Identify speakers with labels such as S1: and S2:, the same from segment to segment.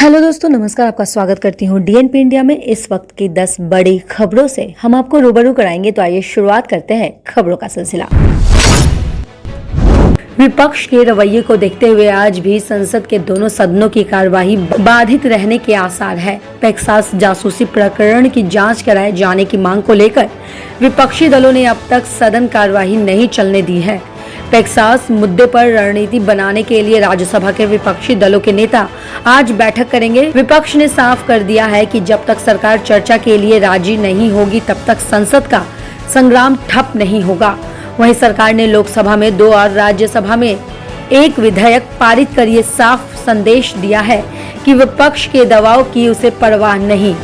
S1: Hello दोस्तों, नमस्कार। आपका स्वागत करती हूँ डीएनपी इंडिया में। इस वक्त की 10 बड़ी खबरों से हम आपको रूबरू कराएंगे। तो आइए शुरुआत करते हैं खबरों का सिलसिला। विपक्ष के रवैये को देखते हुए आज भी संसद के दोनों सदनों की कार्यवाही बाधित रहने के आसार है। पेगासस जासूसी प्रकरण की जांच कराए जाने की मांग को लेकर विपक्षी दलों ने अब तक सदन कार्यवाही नहीं चलने दी है। पेगासस मुद्दे पर रणनीति बनाने के लिए राज्यसभा के विपक्षी दलों के नेता आज बैठक करेंगे। विपक्ष ने साफ कर दिया है कि जब तक सरकार चर्चा के लिए राजी नहीं होगी तब तक संसद का संग्राम ठप नहीं होगा। वहीं सरकार ने लोकसभा में 2 और राज्यसभा में 1 विधेयक पारित कर ये साफ संदेश दिया है कि विपक्ष के दबाव की उसे परवाह नहीं।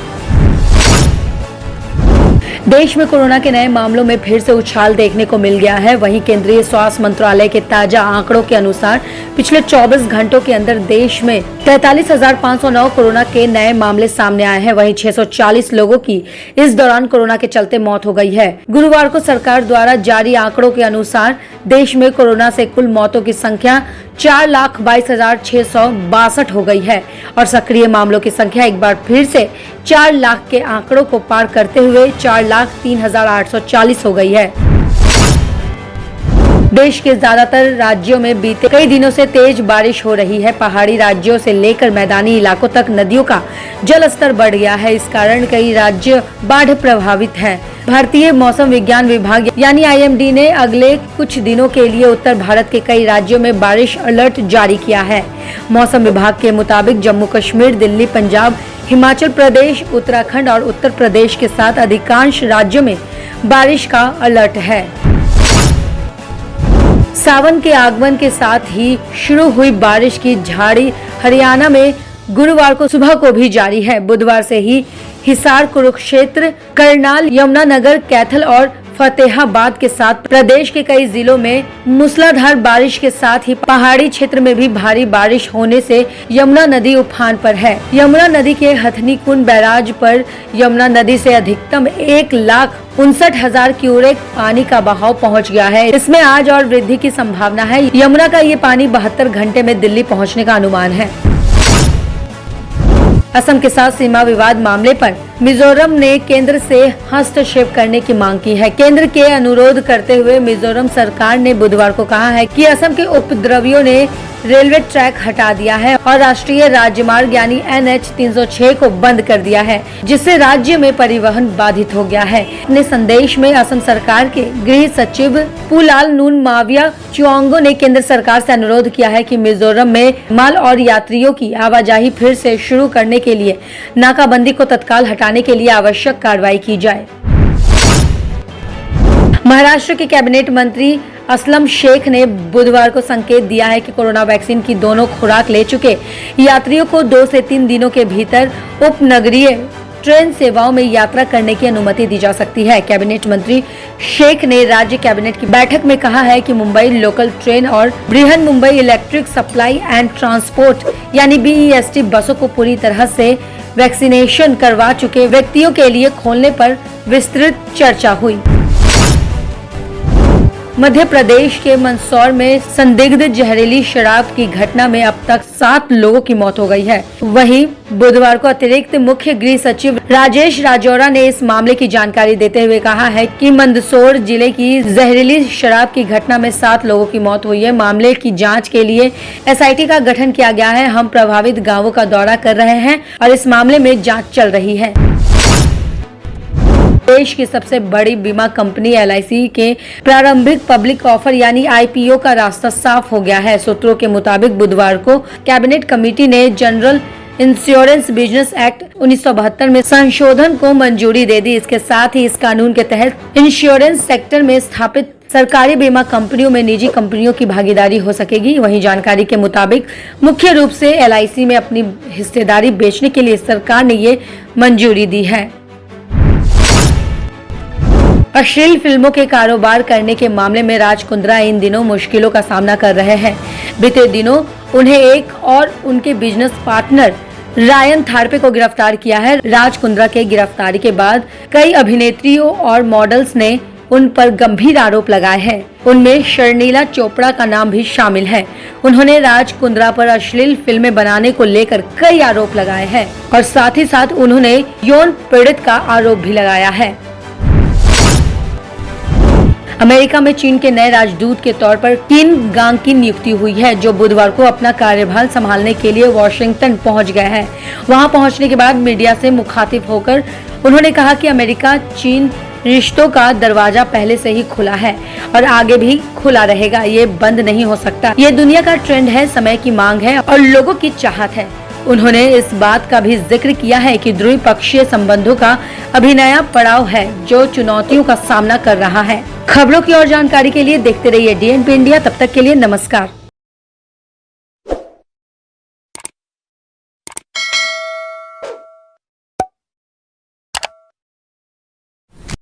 S1: देश में कोरोना के नए मामलों में फिर से उछाल देखने को मिल गया है। वहीं केंद्रीय स्वास्थ्य मंत्रालय के ताजा आंकड़ों के अनुसार पिछले 24 घंटों के अंदर देश में 43,509 कोरोना के नए मामले सामने आए हैं। वहीं 640 लोगों की इस दौरान कोरोना के चलते मौत हो गई है। गुरुवार को सरकार द्वारा जारी आंकड़ों के अनुसार देश में कोरोना से कुल मौतों की संख्या 4,22,662 हो गई है और सक्रिय मामलों की संख्या एक बार फिर से 4 लाख के आंकड़ों को पार करते हुए 4,03,840 हो गई है। देश के ज्यादातर राज्यों में बीते कई दिनों से तेज बारिश हो रही है। पहाड़ी राज्यों से लेकर मैदानी इलाकों तक नदियों का जल स्तर बढ़ गया है। इस कारण कई राज्य बाढ़ प्रभावित हैं। भारतीय मौसम विज्ञान विभाग यानी IMD ने अगले कुछ दिनों के लिए उत्तर भारत के कई राज्यों में बारिश अलर्ट जारी किया है। मौसम विभाग के मुताबिक जम्मू कश्मीर, दिल्ली, पंजाब, हिमाचल प्रदेश, उत्तराखंड और उत्तर प्रदेश के साथ अधिकांश राज्यों में बारिश का अलर्ट है। सावन के आगमन के साथ ही शुरू हुई बारिश की झाड़ी हरियाणा में गुरुवार को सुबह को भी जारी है। बुधवार से ही हिसार, कुरुक्षेत्र, करनाल, यमुनानगर, कैथल और फतेहाबाद के साथ प्रदेश के कई जिलों में मूसलाधार बारिश के साथ ही पहाड़ी क्षेत्र में भी भारी बारिश होने से यमुना नदी उफान पर है। यमुना नदी के हथनी कुंड बैराज पर यमुना नदी से अधिकतम 1,59,000 क्यूसेक पानी का बहाव पहुंच गया है। इसमें आज और वृद्धि की संभावना है। यमुना का ये पानी 72 घंटे में दिल्ली पहुँचने का अनुमान है। असम के साथ सीमा विवाद मामले पर मिजोरम ने केंद्र से हस्तक्षेप करने की मांग की है। केंद्र के अनुरोध करते हुए मिजोरम सरकार ने बुधवार को कहा है कि असम के उपद्रवियों ने रेलवे ट्रैक हटा दिया है और राष्ट्रीय राजमार्ग यानी NH 306 को बंद कर दिया है, जिससे राज्य में परिवहन बाधित हो गया है। अपने संदेश में असम सरकार के गृह सचिव पुलाल नून माविया चुआंगो ने केंद्र सरकार से अनुरोध किया है कि मिजोरम में माल और यात्रियों की आवाजाही फिर से शुरू करने के लिए नाकाबंदी को तत्काल हटाने के लिए आवश्यक कार्रवाई की जाए। महाराष्ट्र के कैबिनेट मंत्री असलम शेख ने बुधवार को संकेत दिया है कि कोरोना वैक्सीन की दोनों खुराक ले चुके यात्रियों को 2 से 3 दिनों के भीतर उपनगरीय ट्रेन सेवाओं में यात्रा करने की अनुमति दी जा सकती है। कैबिनेट मंत्री शेख ने राज्य कैबिनेट की बैठक में कहा है कि मुंबई लोकल ट्रेन और Brihan Mumbai electric supply and transport यानी BEST बसों को पूरी तरह से वैक्सीनेशन करवा चुके व्यक्तियों के लिए खोलने पर विस्तृत चर्चा हुई। मध्य प्रदेश के मंदसौर में संदिग्ध जहरीली शराब की घटना में अब तक 7 लोगों की मौत हो गई है। वहीं बुधवार को अतिरिक्त मुख्य गृह सचिव राजेश राजौरा ने इस मामले की जानकारी देते हुए कहा है कि मंदसौर जिले की जहरीली शराब की घटना में 7 लोगों की मौत हुई है। मामले की जांच के लिए SIT का गठन किया गया है। हम प्रभावित गाँवों का दौरा कर रहे हैं और इस मामले में जाँच चल रही है। देश की सबसे बड़ी बीमा कंपनी LIC के प्रारंभिक पब्लिक ऑफर यानी IPO का रास्ता साफ हो गया है। सूत्रों के मुताबिक बुधवार को कैबिनेट कमेटी ने जनरल इंश्योरेंस बिजनेस एक्ट 1972 में संशोधन को मंजूरी दे दी। इसके साथ ही इस कानून के तहत इंश्योरेंस सेक्टर में स्थापित सरकारी बीमा कंपनियों में निजी कंपनियों की भागीदारी हो सकेगी। वहीं जानकारी के मुताबिक मुख्य रूप से LIC में अपनी हिस्सेदारी बेचने के लिए सरकार ने ये मंजूरी दी है। अश्लील फिल्मों के कारोबार करने के मामले में राज कुंद्रा इन दिनों मुश्किलों का सामना कर रहे हैं। बीते दिनों उन्हें एक और उनके बिजनेस पार्टनर रायन थारपे को गिरफ्तार किया है। राज कुंद्रा के गिरफ्तारी के बाद कई अभिनेत्रियों और मॉडल्स ने उन पर गंभीर आरोप लगाए हैं। उनमें शर्मिला चोपड़ा का नाम भी शामिल है। उन्होंने राज कुंद्रा पर अश्लील फिल्में बनाने को लेकर कई आरोप लगाए हैं और साथ ही साथ उन्होंने यौन पीड़ित का आरोप भी लगाया है। अमेरिका में चीन के नए राजदूत के तौर पर किन गांग की नियुक्ति हुई है, जो बुधवार को अपना कार्यभार संभालने के लिए वॉशिंगटन पहुंच गए हैं। वहां पहुंचने के बाद मीडिया से मुखातिब होकर उन्होंने कहा कि अमेरिका चीन रिश्तों का दरवाजा पहले से ही खुला है और आगे भी खुला रहेगा। ये बंद नहीं हो सकता। ये दुनिया का ट्रेंड है, समय की मांग है और लोगों की चाहत है। उन्होंने इस बात का भी जिक्र किया है कि द्विपक्षीय संबंधों का अभी नया पड़ाव है जो चुनौतियों का सामना कर रहा है। खबरों की और जानकारी के लिए देखते रहिए DNP इंडिया। तब तक के लिए नमस्कार।